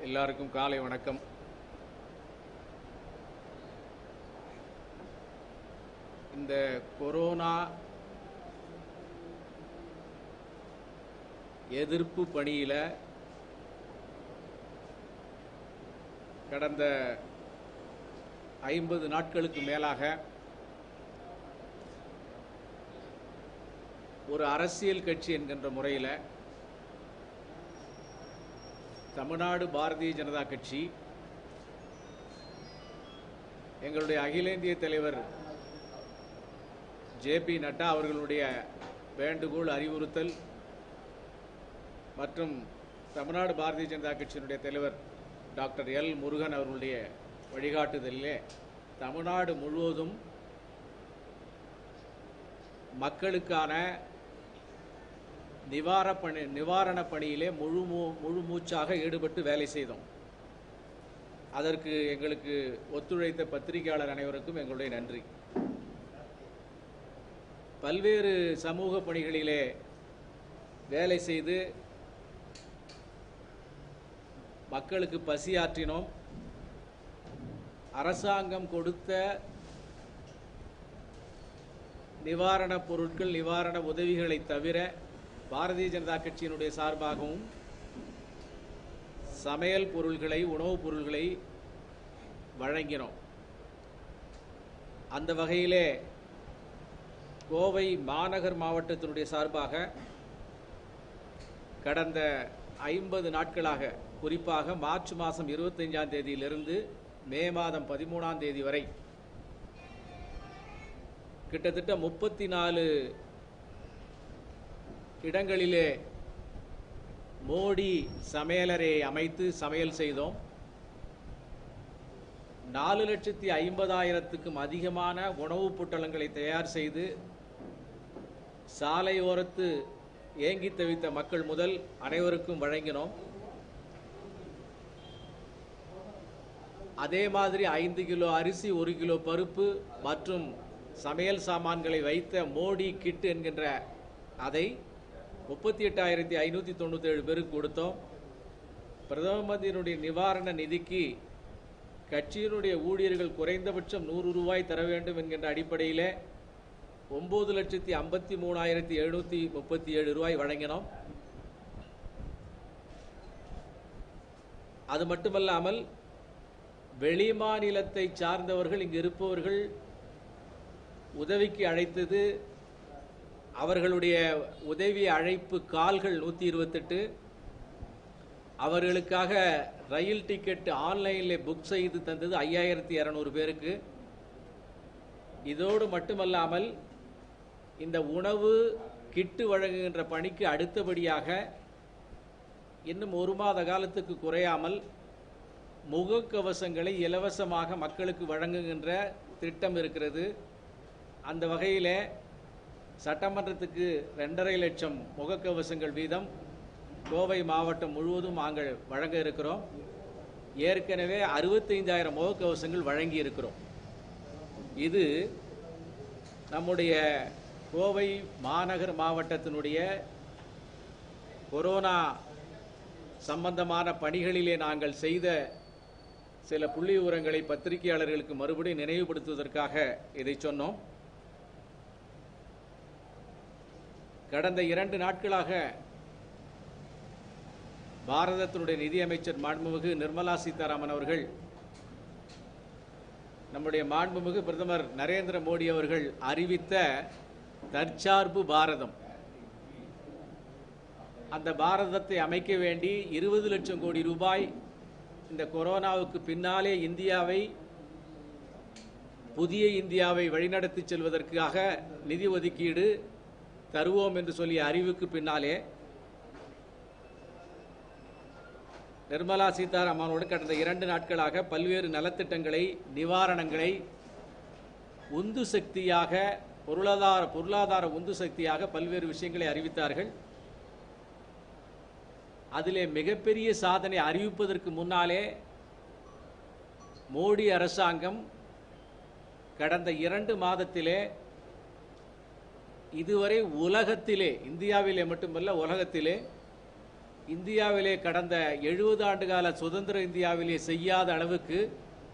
எல்லாருக்கும் காலை வணக்கம். இந்த கொரோனா எதிர்ப்பு பணியில் கடந்த 50 நாட்களுக்கு மேலாக ஒரு அரசியல் கட்சி என்கின்ற முறையில் தமிழ்நாடு பாரதிய ஜனதா கட்சி எங்களுடைய அகில இந்திய தலைவர் ஜே.பி. நட்டா அவர்களுடைய வேண்டுகோள், அறிவுறுத்தல் மற்றும் தமிழ்நாடு பாரதிய ஜனதா கட்சியினுடைய தலைவர் டாக்டர் எல். முருகன் அவர்களுடைய வழிகாட்டுதலிலே தமிழ்நாடு முழுவதும் மக்களுக்கான நிவாரண பணியிலே முழு மூச்சாக ஈடுபட்டு வேலை செய்தோம். அதற்கு எங்களுக்கு ஒத்துழைத்த பத்திரிகையாளர் அனைவருக்கும் எங்களுடைய நன்றி. பல்வேறு சமூக பணிகளிலே வேலை செய்து மக்களுக்கு பசியாற்றினோம். அரசாங்கம் கொடுத்த நிவாரணப் பொருட்கள், நிவாரண உதவிகளை தவிர பாரதிய ஜனதா கட்சியினுடைய சார்பாகவும் சமையல் பொருள்களை, உணவுப் பொருள்களை வழங்கினோம். அந்த வகையிலே கோவை மாநகர் மாவட்டத்தினுடைய சார்பாக கடந்த 50 நாட்களாக, குறிப்பாக மார்ச் மாதம் 25ஆம் தேதியிலிருந்து மே மாதம் 13ஆம் தேதி வரை கிட்டத்தட்ட 34 இடங்களிலே மோடி சமையலறை அமைத்து சமையல் செய்தோம். 4,50,000க்கும் அதிகமான உணவுப் பொட்டலங்களை தயார் செய்து சாலையோரத்து ஏங்கி தவித்த மக்கள் முதல் அனைவருக்கும் வழங்கினோம். அதே மாதிரி 5 கிலோ அரிசி, 1 கிலோ பருப்பு மற்றும் சமையல் சாமான்களை வைத்த மோடி கிட் என்கின்ற அதை 38,597 பேருக்கு கொடுத்தோம். பிரதம மந்திரியினுடைய நிவாரண நிதிக்கு கட்சியினுடைய ஊழியர்கள் குறைந்தபட்சம் 100 ரூபாய் தர வேண்டும் என்கின்ற அடிப்படையில் 9,53,737 ரூபாய் வழங்கினோம். அது மட்டுமல்லாமல் வெளி மாநிலத்தை சார்ந்தவர்கள், இங்கு இருப்பவர்கள் உதவிக்கு அழைத்தது, அவர்களுடைய உதவி அழைப்பு கால்கள் 128, அவர்களுக்காக ரயில் டிக்கெட் ஆன்லைனில் புக் செய்து தந்தது 5,200 பேருக்கு. இதோடு மட்டுமல்லாமல் இந்த உணவு கிட்டு வழங்குகின்ற பணிக்கு அடுத்தபடியாக இன்னும் 1 மாத காலத்துக்கு குறையாமல் முகக்கவசங்களை இலவசமாக மக்களுக்கு வழங்குகின்ற திட்டம் இருக்கிறது. அந்த வகையில் சட்டமன்றத்துக்கு 2.5 லட்சம் முகக்கவசங்கள் வீதம் கோவை மாவட்டம் முழுவதும் நாங்கள் வழங்க இருக்கிறோம். ஏற்கனவே 65,000 முகக்கவசங்கள் வழங்கி இருக்கிறோம். இது நம்முடைய கோவை மாநகர் மாவட்டத்தினுடைய கொரோனா சம்பந்தமான பணிகளிலே நாங்கள் செய்த சில புள்ளி விவரங்களை பத்திரிகையாளர்களுக்கு மறுபடியும் நினைவுபடுத்துவதற்காக இதை சொன்னோம். கடந்த 2 நாட்களாக பாரதத்தினுடைய நிதியமைச்சர் மாண்புமிகு நிர்மலா சீதாராமன் அவர்கள், நம்முடைய மாண்புமிகு பிரதமர் நரேந்திர மோடி அவர்கள் அறிவித்த தற்சார்பு பாரதம், அந்த பாரதத்தை அமைக்க வேண்டி 20 லட்சம் கோடி ரூபாய் இந்த கொரோனாவுக்கு பின்னாலே இந்தியாவை, புதிய இந்தியாவை வழிநடத்தி செல்வதற்காக நிதி ஒதுக்கீடு தருவோம் என்று சொல்லிய அறிவுக்கு பின்னாலே நிர்மலா சீதாராமனோடு கடந்த 2 நாட்களாக பல்வேறு நலத்திட்டங்களை, நிவாரணங்களை உந்து சக்தியாக, பொருளாதார உந்து சக்தியாக பல்வேறு விஷயங்களை அறிவித்தார்கள். அதிலே மிகப்பெரிய சாதனை அறிவிப்பதற்கு முன்னாலே மோடி அரசாங்கம் கடந்த 2 மாதத்திலே இதுவரை உலகத்திலே, இந்தியாவிலே மட்டுமல்ல உலகத்திலே இந்தியாவிலே கடந்த 70 ஆண்டு கால சுதந்திர இந்தியாவிலே செய்யாத அளவுக்கு